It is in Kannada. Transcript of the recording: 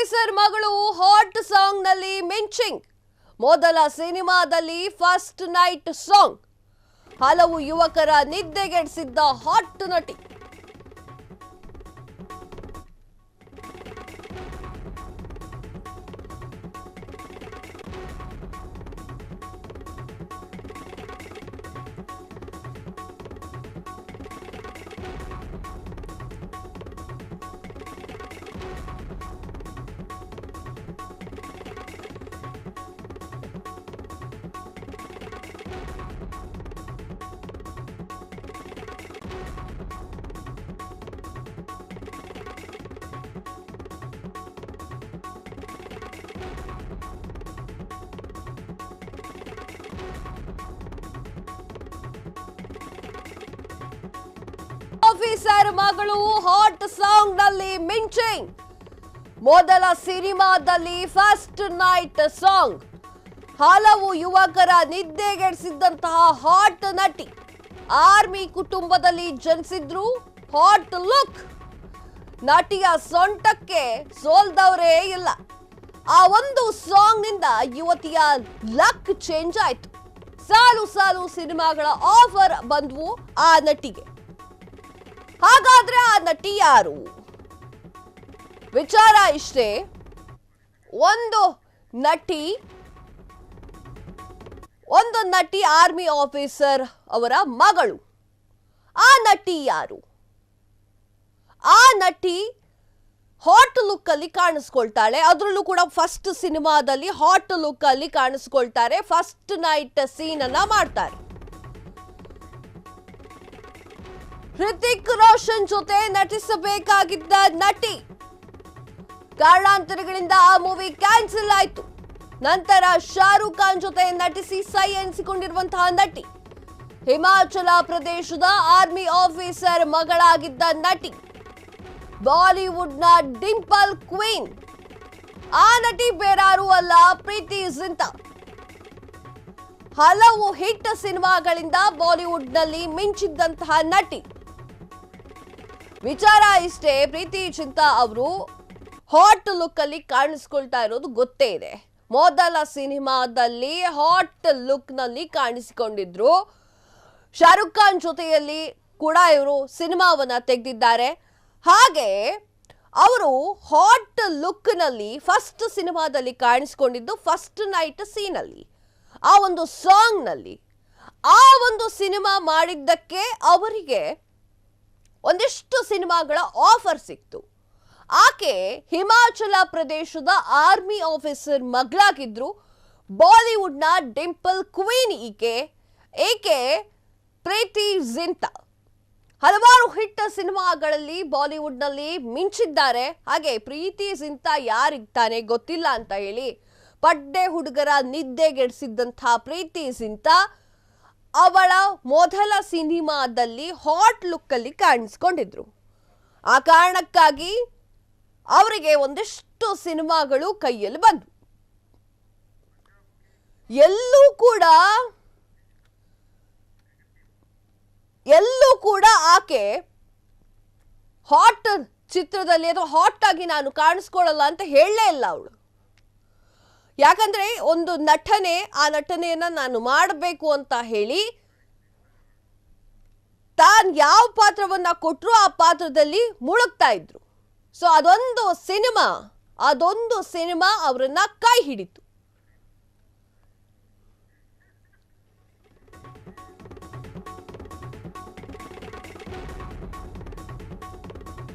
ಆಫೀಸರ್ ಮಗಳು ಹಾಟ್ ಸಾಂಗ್ ನಲ್ಲಿ ಮಿಂಚಿಂಗ್. ಮೊದಲ ಸಿನಿಮಾದಲ್ಲಿ ಫಸ್ಟ್ ನೈಟ್ ಸಾಂಗ್ ಹಲವು ಯುವಕರ ನಿದ್ದೆಗೆಡಿಸಿದ್ದ ಹಾಟ್ ನಟಿ. ಆಫೀಸರ್ ಮಗಳು ಹಾಟ್ ಸಾಂಗ್ ನಲ್ಲಿ ಮಿಂಚಿಂಗ್. ಮೊದಲ ಸಿನಿಮಾದಲ್ಲಿ ಫಸ್ಟ್ ನೈಟ್ ಸಾಂಗ್ ಹಲವು ಯುವಕರ ನಿದ್ದೆಗೆಡಿಸಿದ್ದಂತಹ ಹಾಟ್ ನಟಿ. ಆರ್ಮಿ ಕುಟುಂಬದಲ್ಲಿ ಜನಿಸಿದ್ರು, ಹಾಟ್ ಲುಕ್. ನಟಿಯ ಸೊಂಟಕ್ಕೆ ಸೋಲ್ದವರೇ ಇಲ್ಲ. ಆ ಒಂದು ಸಾಂಗ್ ನಿಂದ ಯುವತಿಯ ಲಕ್ ಚೇಂಜ್ ಆಯ್ತು. ಸಾಲು ಸಾಲು ಸಿನಿಮಾಗಳ ಆಫರ್ ಬಂದ್ವು ಆ ನಟಿಗೆ. ಹಾಗಾದ್ರೆ ಆ ನಟಿ ಯಾರು? ವಿಚಾರ ಇಷ್ಟೇ, ಒಂದು ನಟಿ ಆರ್ಮಿ ಆಫೀಸರ್ ಅವರ ಮಗಳು. ಆ ನಟಿ ಯಾರು? ಆ ನಟಿ ಹಾಟ್ ಲುಕ್ ಅಲ್ಲಿ ಕಾಣಿಸ್ಕೊಳ್ತಾಳೆ. ಅದರಲ್ಲೂ ಕೂಡ ಫಸ್ಟ್ ಸಿನಿಮಾದಲ್ಲಿ ಹಾಟ್ ಲುಕ್ ಅಲ್ಲಿ ಕಾಣಿಸ್ಕೊಳ್ತಾರೆ. ಫಸ್ಟ್ ನೈಟ್ ಸೀನ್ ಅನ್ನ ಮಾಡ್ತಾರೆ. ಹೃತಿಕ್ ರೋಷನ್ ಜೊತೆ ನಟಿಸಬೇಕಾಗಿದ್ದ ನಟಿ, ಕಾರಣಾಂತರಗಳಿಂದ ಆ ಮೂವಿ ಕ್ಯಾನ್ಸಲ್ ಆಯ್ತು. ನಂತರ ಶಾರುಖ್ ಖಾನ್ ಜೊತೆ ನಟಿಸಿ ಸೈ ಎನಿಸಿಕೊಂಡಿರುವಂತಹ ನಟಿ, ಹಿಮಾಚಲ ಪ್ರದೇಶದ ಆರ್ಮಿ ಆಫೀಸರ್ ಮಗಳಾಗಿದ್ದ ನಟಿ, ಬಾಲಿವುಡ್ನ ಡಿಂಪಲ್ ಕ್ವೀನ್. ಆ ನಟಿ ಬೇರಾರೂ ಅಲ್ಲ, ಪ್ರೀತಿ ಜಿಂತಾ. ಹಲವು ಹಿಟ್ ಸಿನಿಮಾಗಳಿಂದ ಬಾಲಿವುಡ್ನಲ್ಲಿ ಮಿಂಚಿದ್ದಂತಹ ನಟಿ. ವಿಚಾರ ಇಷ್ಟೇ, ಪ್ರೀತಿ ಜಿಂತಾ ಅವರು ಹಾಟ್ ಲುಕ್ ಅಲ್ಲಿ ಕಾಣಿಸ್ಕೊಳ್ತಾ ಇರೋದು ಗೊತ್ತೇ ಇದೆ. ಮೊದಲ ಸಿನಿಮಾದಲ್ಲಿ ಹಾಟ್ ಲುಕ್ ನಲ್ಲಿ ಕಾಣಿಸಿಕೊಂಡಿದ್ರು. ಶಾರುಖ್ ಖಾನ್ ಜೊತೆಯಲ್ಲಿ ಕೂಡ ಇವರು ಸಿನಿಮಾವನ್ನ ತೆಗೆದಿದ್ದಾರೆ. ಹಾಗೆ ಅವರು ಹಾಟ್ ಲುಕ್ ನಲ್ಲಿ ಫಸ್ಟ್ ಸಿನಿಮಾದಲ್ಲಿ ಕಾಣಿಸಿಕೊಂಡಿದ್ದು ಫಸ್ಟ್ ನೈಟ್ ಸೀನ್ ಅಲ್ಲಿ, ಆ ಒಂದು ಸಾಂಗ್ ನಲ್ಲಿ. ಆ ಒಂದು ಸಿನಿಮಾ ಮಾಡಿದ್ದಕ್ಕೆ ಅವರಿಗೆ ಒಂದಿಷ್ಟು ಸಿನಿಮಾಗಳ ಆಫರ್ ಸಿಕ್ತು. ಆಕೆ ಹಿಮಾಚಲ ಪ್ರದೇಶದ ಆರ್ಮಿ ಆಫೀಸರ್ ಮಗಳಾಗಿದ್ರು. ಬಾಲಿವುಡ್ನ ಡಿಂಪಲ್ ಕ್ವೀನ್ ಈಕೆ ಪ್ರೀತಿ ಜಿಂತಾ. ಹಲವಾರು ಹಿಟ್ ಸಿನಿಮಾಗಳಲ್ಲಿ ಬಾಲಿವುಡ್ನಲ್ಲಿ ಮಿಂಚಿದ್ದಾರೆ. ಹಾಗೆ ಪ್ರೀತಿ ಜಿಂತಾ ಯಾರಿಗ್ತಾನೆ ಗೊತ್ತಿಲ್ಲ ಅಂತ ಹೇಳಿ ಪಡ್ಡೆ ಹುಡುಗರ ನಿದ್ದೆಗೆಡಿಸಿದ್ದಂತಹ ಪ್ರೀತಿ ಜಿಂತಾ ಅವಳ ಮೊದಲ ಸಿನಿಮಾದಲ್ಲಿ ಹಾಟ್ ಲುಕ್ ಅಲ್ಲಿ ಕಾಣಿಸ್ಕೊಂಡಿದ್ರು. ಆ ಕಾರಣಕ್ಕಾಗಿ ಅವರಿಗೆ ಒಂದಿಷ್ಟು ಸಿನಿಮಾಗಳು ಕೈಯಲ್ಲಿ ಬಂದ್ವು. ಎಲ್ಲೂ ಕೂಡ ಆಕೆ ಹಾಟ್ ಚಿತ್ರದಲ್ಲಿ ಅಥವಾ ಹಾಟ್ ಆಗಿ ನಾನು ಕಾಣಿಸ್ಕೊಳ್ಳಲ್ಲ ಅಂತ ಹೇಳಲೇ ಇಲ್ಲ ಅವಳು. ಯಾಕಂದ್ರೆ ಒಂದು ನಟನೆ, ಆ ನಟನೆಯನ್ನ ನಾನು ಮಾಡಬೇಕು ಅಂತ ಹೇಳಿ ತಾನ್ ಯಾವ ಪಾತ್ರವನ್ನ ಕೊಟ್ಟರು ಆ ಪಾತ್ರದಲ್ಲಿ ಮುಳುಗ್ತಾ ಇದ್ರು. ಸೊ ಅದೊಂದು ಸಿನಿಮಾ ಅವರನ್ನ ಕೈ ಹಿಡಿತು.